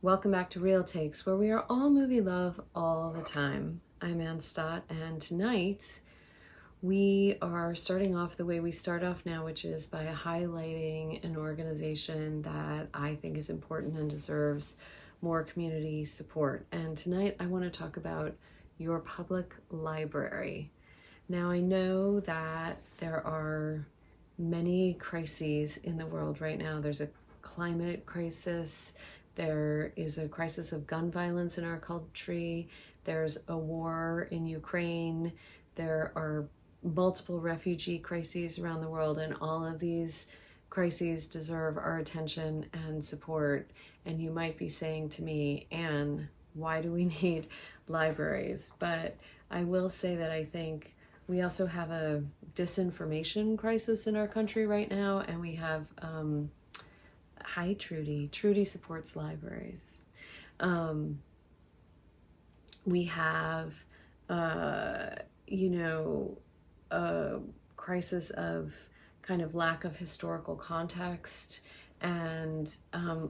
Welcome back to Real Takes, where we are all movie love all the time. I'm Ann Stott, and tonight we are starting off the way we start off now, which is by highlighting an organization that I think is important and deserves more community support. And tonight I want to talk about your public library. Now, I know that there are many crises in the world right now. There's a climate crisis. There is a crisis of gun violence in our country. There's a war in Ukraine. There are multiple refugee crises around the world, and all of these crises deserve our attention and support. And you might be saying to me, Anne, why do we need libraries? But I will say that I think we also have a disinformation crisis in our country right now, and we have hi Trudy. Trudy supports libraries. We have, a crisis of kind of lack of historical context, and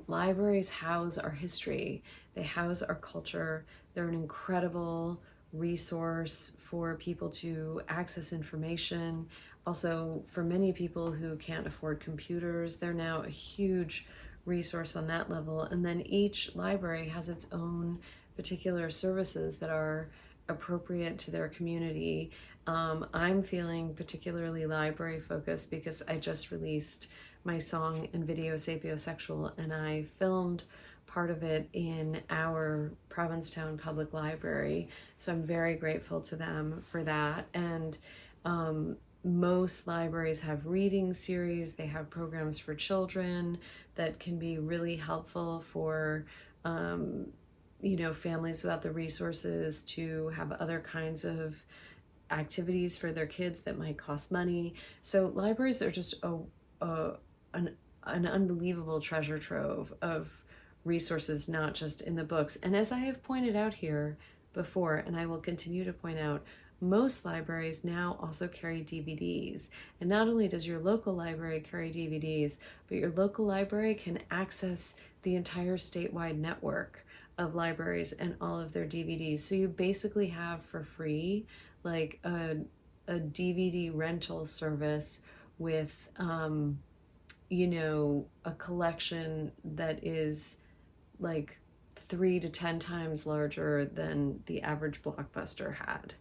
libraries house our history. They house our culture. They're an incredible resource for people to access information. Also, for many people who can't afford computers, they're now a huge resource on that level. And then each library has its own particular services that are appropriate to their community. I'm feeling particularly library focused because I just released my song and video Sapiosexual, and I filmed part of it in our Provincetown Public Library. So I'm very grateful to them for that. And most libraries have reading series. They have programs for children that can be really helpful for families without the resources to have other kinds of activities for their kids that might cost money. So libraries are just an unbelievable treasure trove of resources, not just in the books. And as I have pointed out here before, and I will continue to point out, most libraries now also carry DVDs. And not only does your local library carry DVDs, but your local library can access the entire statewide network of libraries and all of their DVDs. So you basically have for free like a DVD rental service with a collection that is like 3 to 10 times larger than the average Blockbuster had.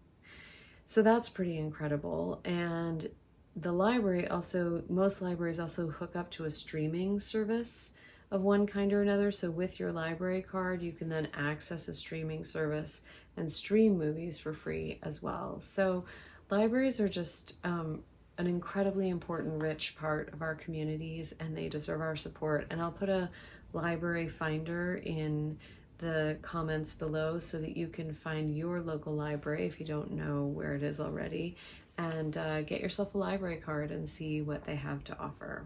So that's pretty incredible. And the library also, most libraries also hook up to a streaming service of one kind or another. So with your library card, you can then access a streaming service and stream movies for free as well. So libraries are just an incredibly important, rich part of our communities, and they deserve our support. And I'll put a library finder in the comments below so that you can find your local library if you don't know where it is already, and get yourself a library card and see what they have to offer.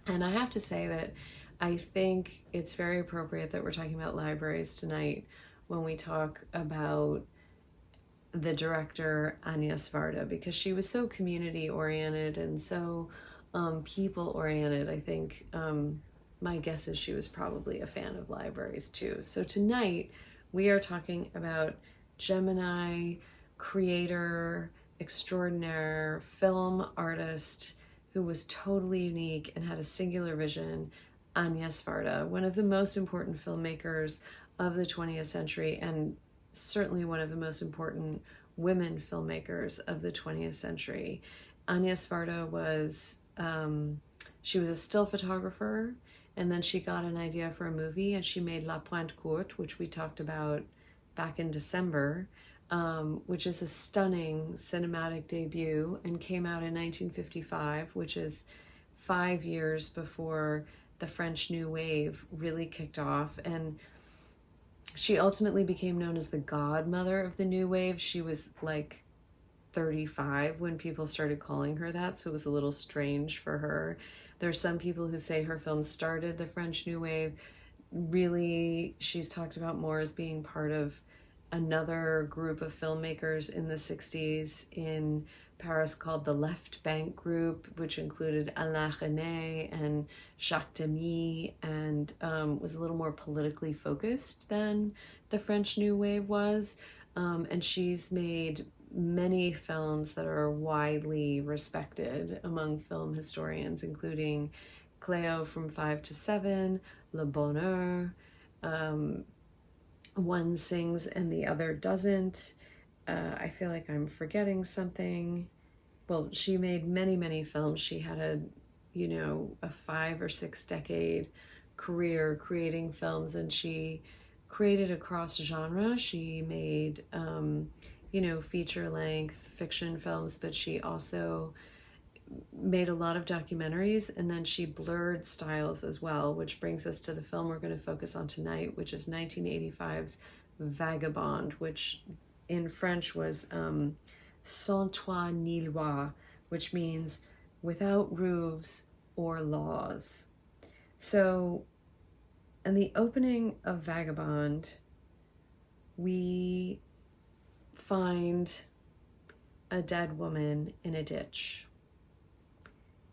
And I have to say that I think it's very appropriate that we're talking about libraries tonight when we talk about the director Agnes Varda, because she was so community oriented and so people oriented. I think my guess is she was probably a fan of libraries too. So tonight we are talking about Gemini, creator extraordinaire, film artist who was totally unique and had a singular vision, Agnes Varda, one of the most important filmmakers of the 20th century, and certainly one of the most important women filmmakers of the 20th century. Agnes Varda was, she was a still photographer, and then she got an idea for a movie and she made La Pointe Courte, which we talked about back in December, which is a stunning cinematic debut and came out in 1955, which is 5 years before the French New Wave really kicked off. And she ultimately became known as the godmother of the New Wave. She was like 35 when people started calling her that, so it was a little strange for her. There's some people who say her film started the French New Wave. Really, she's talked about more as being part of another group of filmmakers in the 60s in Paris called the Left Bank Group, which included Alain René and Jacques Demy, and was a little more politically focused than the French New Wave was. And she's made many films that are widely respected among film historians, including Cléo from 5 to 7, Le Bonheur, One Sings and the Other Doesn't. I feel like I'm forgetting something. Well, she made many, many films. She had a 5 or 6 decade career creating films, and she created across genre. She made, feature length fiction films, but she also made a lot of documentaries, and then she blurred styles as well, which brings us to the film we're going to focus on tonight, which is 1985's Vagabond, which in French was Sans Toi ni Loi, which means without roofs or laws. So in the opening of Vagabond, we find a dead woman in a ditch.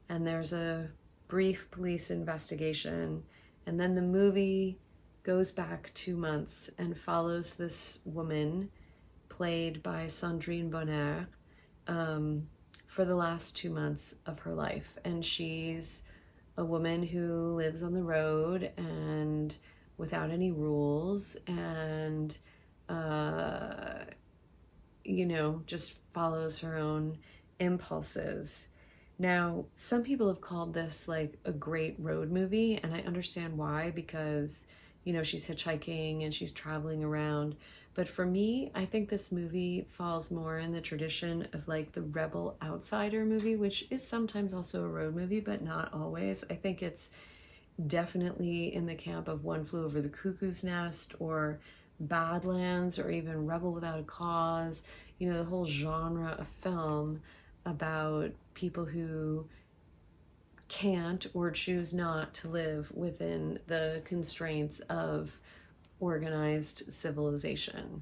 And there's a brief police investigation, and then the movie goes back 2 months and follows this woman played by Sandrine Bonnaire for the last 2 months of her life. And she's a woman who lives on the road and without any rules, and just follows her own impulses. Now, some people have called this like a great road movie, and I understand why, because, she's hitchhiking and she's traveling around. But for me, I think this movie falls more in the tradition of like the rebel outsider movie, which is sometimes also a road movie, but not always. I think it's definitely in the camp of One Flew Over the Cuckoo's Nest or Badlands or even Rebel Without a Cause, the whole genre of film about people who can't or choose not to live within the constraints of organized civilization.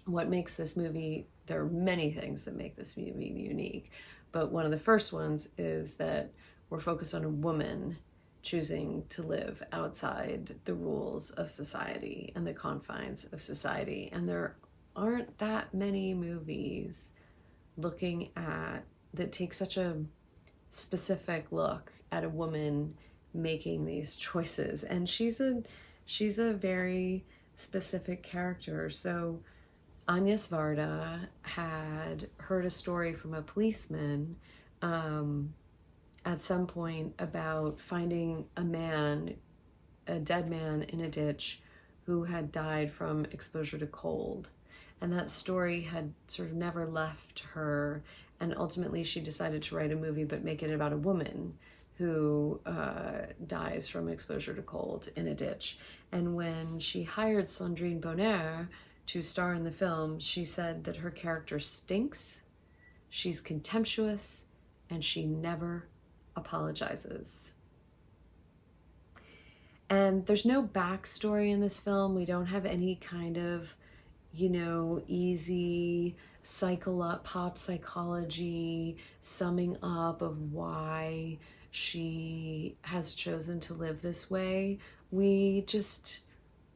What makes this movie, there are many things that make this movie unique, but one of the first ones is that we're focused on a woman choosing to live outside the rules of society and the confines of society. And there aren't that many movies that take such a specific look at a woman making these choices. And she's a very specific character. So Agnes Varda had heard a story from a policeman at some point about finding a dead man in a ditch who had died from exposure to cold. And that story had sort of never left her. And ultimately she decided to write a movie, but make it about a woman who dies from exposure to cold in a ditch. And when she hired Sandrine Bonnaire to star in the film, she said that her character stinks, she's contemptuous, and she never apologizes. And there's no backstory in this film. We don't have any kind of, easy pop psychology summing up of why she has chosen to live this way. We just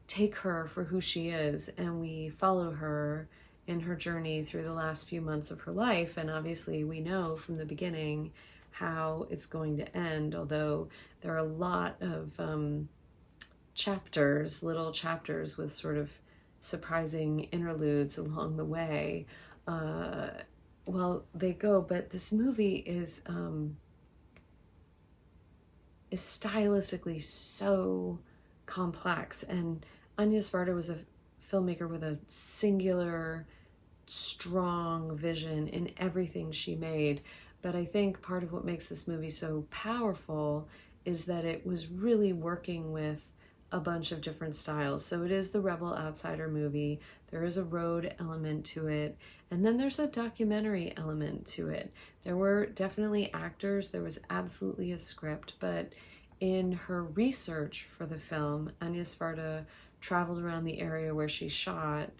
take her for who she is, and we follow her in her journey through the last few months of her life. And obviously we know from the beginning how it's going to end, although there are a lot of little chapters with sort of surprising interludes along the way. They go, but this movie is stylistically so complex, and Agnes Varda was a filmmaker with a singular, strong vision in everything she made. But I think part of what makes this movie so powerful is that it was really working with a bunch of different styles. So it is the rebel outsider movie. There is a road element to it. And then there's a documentary element to it. There were definitely actors. There was absolutely a script. But in her research for the film, Agnes Varda traveled around the area where she shot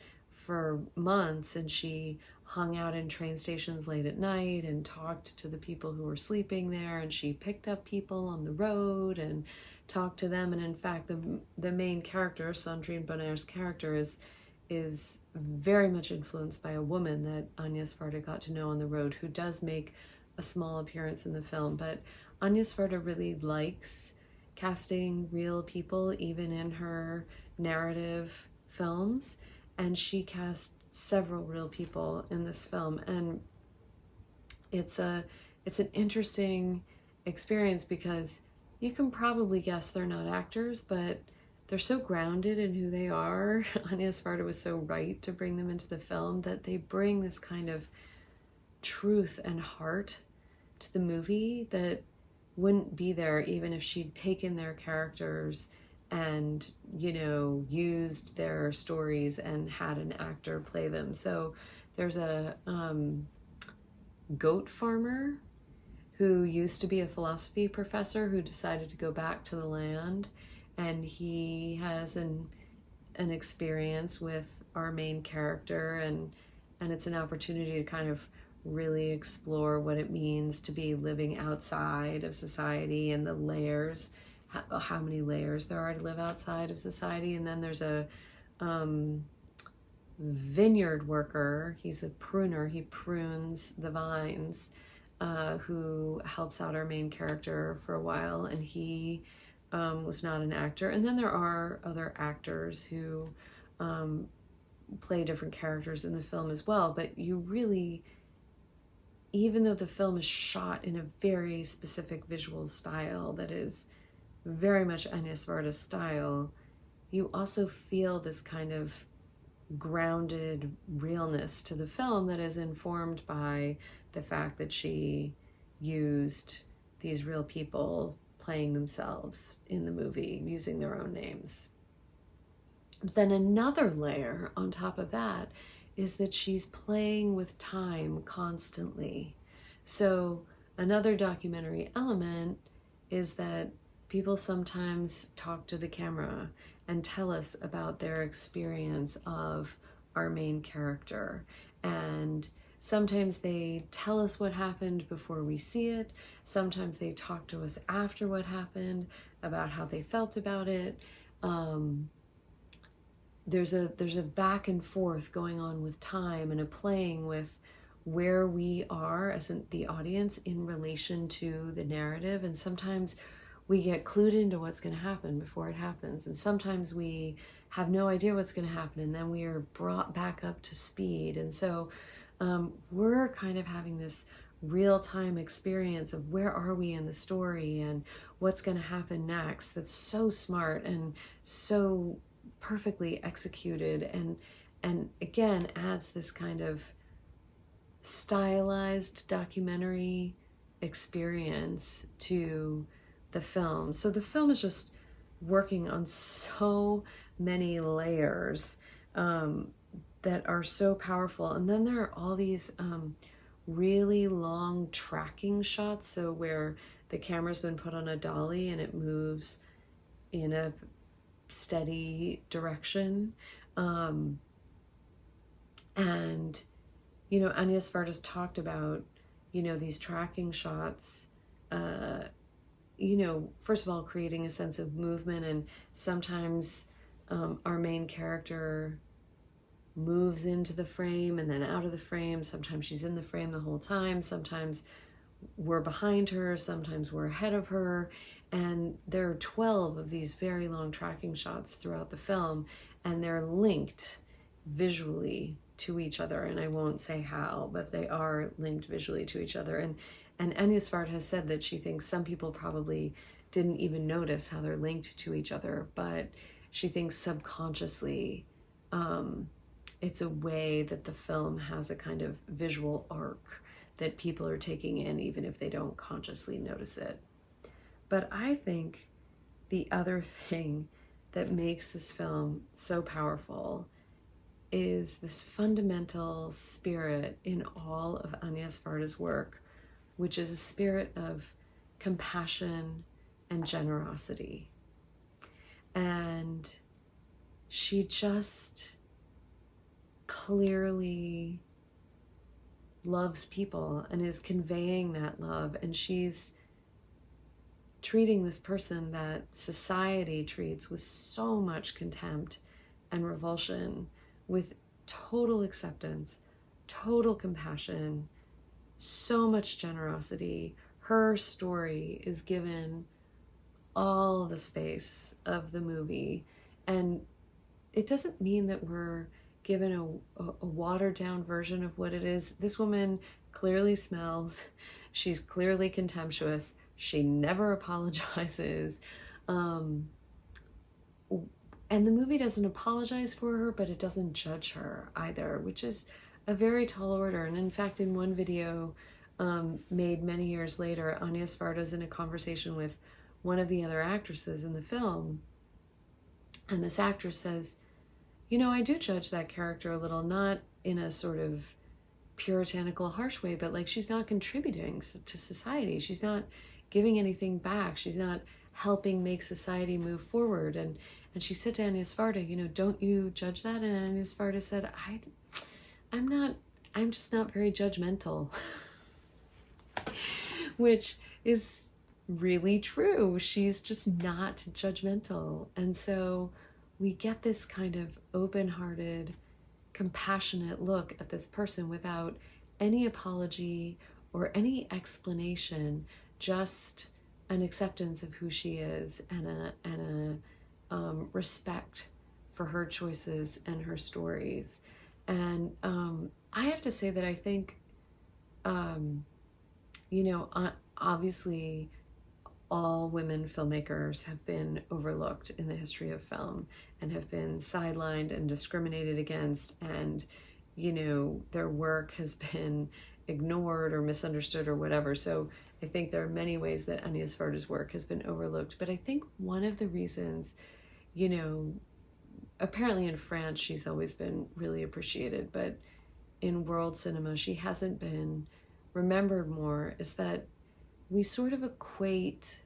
for months, and she hung out in train stations late at night and talked to the people who were sleeping there, and she picked up people on the road and talked to them. And in fact, the main character, Sandrine Bonnaire's character, is very much influenced by a woman that Agnes Varda got to know on the road, who does make a small appearance in the film. But Agnes Varda really likes casting real people, even in her narrative films, and she cast several real people in this film. And it's an interesting experience, because you can probably guess they're not actors, but they're so grounded in who they are. Agnes Varda was so right to bring them into the film, that they bring this kind of truth and heart to the movie that wouldn't be there even if she'd taken their characters and, you know, used their stories and had an actor play them. So there's a goat farmer who used to be a philosophy professor who decided to go back to the land, and he has an experience with our main character, and it's an opportunity to kind of really explore what it means to be living outside of society, and the layers, how many layers there are to live outside of society. And then there's a vineyard worker. He's a pruner. He prunes the vines, who helps out our main character for a while, and he was not an actor. And then there are other actors who play different characters in the film as well. But you really, even though the film is shot in a very specific visual style that is very much Agnes Varda's style, you also feel this kind of grounded realness to the film that is informed by the fact that she used these real people playing themselves in the movie, using their own names. But then another layer on top of that is that she's playing with time constantly. So another documentary element is that people sometimes talk to the camera and tell us about their experience of our main character. And sometimes they tell us what happened before we see it. Sometimes they talk to us after what happened about how they felt about it. There's a back and forth going on with time, and a playing with where we are as the audience in relation to the narrative. And sometimes we get clued into what's going to happen before it happens, and sometimes we have no idea what's going to happen, and then we are brought back up to speed. And so we're kind of having this real-time experience of where are we in the story and what's going to happen next. That's so smart and so perfectly executed, and again adds this kind of stylized documentary experience to the film. So the film is just working on so many layers that are so powerful. And then there are all these really long tracking shots, so where the camera's been put on a dolly and it moves in a steady direction. And, you know, Agnes Varda's talked about, you know, these tracking shots, you know, first of all, creating a sense of movement. And sometimes our main character moves into the frame and then out of the frame. Sometimes she's in the frame the whole time. Sometimes we're behind her. Sometimes we're ahead of her. And there are 12 of these very long tracking shots throughout the film, and they're linked visually to each other. And I won't say how, but they are linked visually to each other. And Agnes Varda has said that she thinks some people probably didn't even notice how they're linked to each other, but she thinks subconsciously it's a way that the film has a kind of visual arc that people are taking in, even if they don't consciously notice it. But I think the other thing that makes this film so powerful is this fundamental spirit in all of Agnes Varda's work, which is a spirit of compassion and generosity. And she just clearly loves people and is conveying that love, and she's treating this person that society treats with so much contempt and revulsion with total acceptance, total compassion, so much generosity. Her story is given all the space of the movie, and it doesn't mean that we're given a watered down version of what it is. This woman clearly smells. She's clearly contemptuous. She never apologizes. And the movie doesn't apologize for her, but it doesn't judge her either, which is a very tall order. And in fact, in one video made many years later, Agnes Varda's in a conversation with one of the other actresses in the film. And this actress says, you know, I do judge that character a little, not in a sort of puritanical, harsh way, but like she's not contributing to society. She's not giving anything back. She's not helping make society move forward. And she said to Agnes Varda, you know, don't you judge that? And Agnes Varda said, I'm just not very judgmental. Which is really true. She's just not judgmental. And so we get this kind of open-hearted, compassionate look at this person without any apology or any explanation, just an acceptance of who she is and a respect for her choices and her stories. And I have to say that I think, you know, obviously all women filmmakers have been overlooked in the history of film and have been sidelined and discriminated against, and, you know, their work has been ignored or misunderstood or whatever. So I think there are many ways that Agnes Varda's work has been overlooked. But I think one of the reasons, you know, apparently in France she's always been really appreciated, but in world cinema she hasn't been remembered more, is that we sort of equate,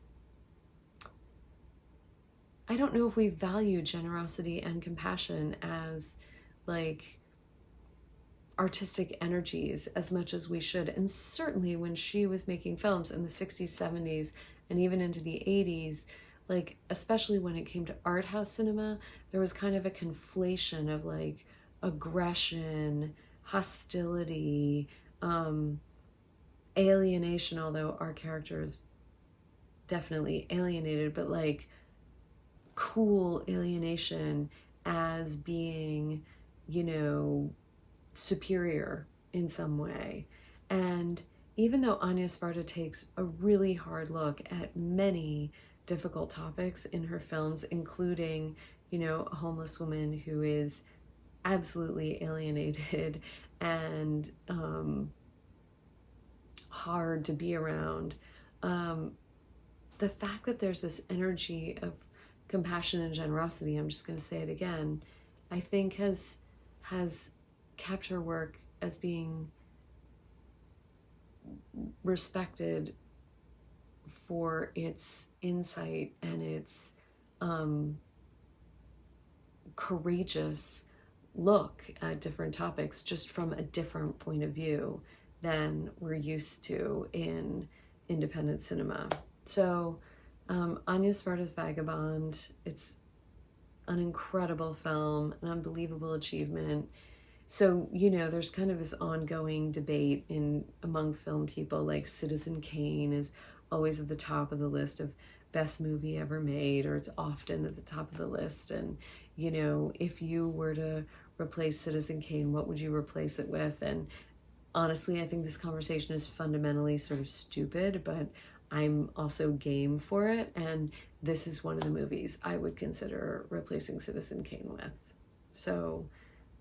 I don't know if we value generosity and compassion as like artistic energies as much as we should. And certainly when she was making films in the 60s, 70s, and even into the 80s, like especially when it came to art house cinema, there was kind of a conflation of like aggression, hostility, alienation, although our character is definitely alienated, but like cool alienation as being, you know, superior in some way. And even though Agnes Varda takes a really hard look at many difficult topics in her films, including, you know, a homeless woman who is absolutely alienated and hard to be around, the fact that there's this energy of compassion and generosity, I'm just going to say it again, I think has kept her work as being respected for its insight and its courageous look at different topics, just from a different point of view than we're used to in independent cinema. So Agnes Varda's Vagabond, it's an incredible film, an unbelievable achievement. So, you know, there's kind of this ongoing debate among film people, like Citizen Kane is always at the top of the list of best movie ever made, or it's often at the top of the list. And, you know, if you were to replace Citizen Kane, what would you replace it with? And honestly, I think this conversation is fundamentally sort of stupid, but I'm also game for it. And this is one of the movies I would consider replacing Citizen Kane with. So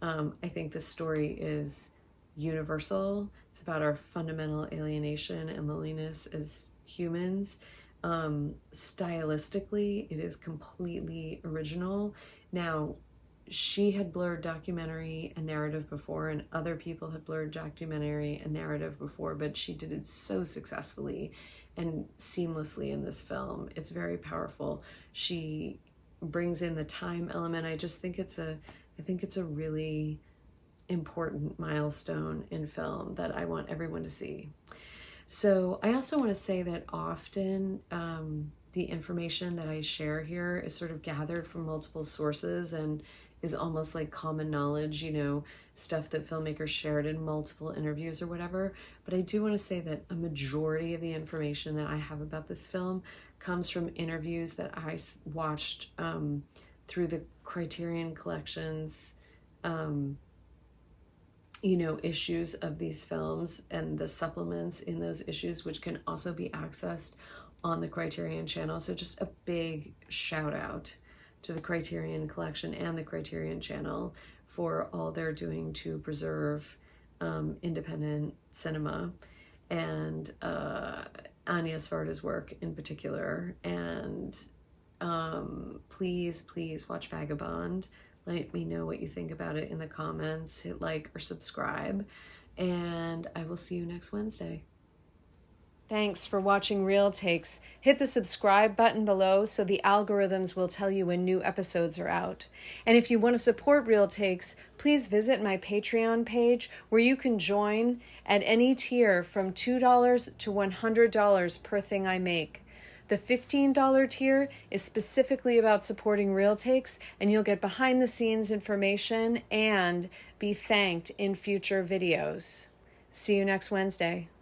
I think the story is universal. It's about our fundamental alienation and loneliness as humans. Stylistically, it is completely original. Now, she had blurred documentary and narrative before, and other people had blurred documentary and narrative before, but she did it so successfully and seamlessly in this film. It's very powerful. She brings in the time element. I think it's a really important milestone in film that I want everyone to see. So I also want to say that often the information that I share here is sort of gathered from multiple sources and is almost like common knowledge, you know, stuff that filmmakers shared in multiple interviews or whatever. But I do want to say that a majority of the information that I have about this film comes from interviews that I watched through the Criterion Collection's you know, issues of these films and the supplements in those issues, which can also be accessed on the Criterion Channel. So just a big shout out to the Criterion Collection and the Criterion Channel for all they're doing to preserve independent cinema, and Agnes Varda's work in particular. And please watch Vagabond. Let me know what you think about it in the comments. Hit like or subscribe, and I will see you next Wednesday. Thanks for watching Real Takes. Hit the subscribe button below so the algorithms will tell you when new episodes are out. And if you want to support Real Takes, please visit my Patreon page where you can join at any tier from $2 to $100 per thing I make. The $15 tier is specifically about supporting Real Takes, and you'll get behind the scenes information and be thanked in future videos. See you next Wednesday.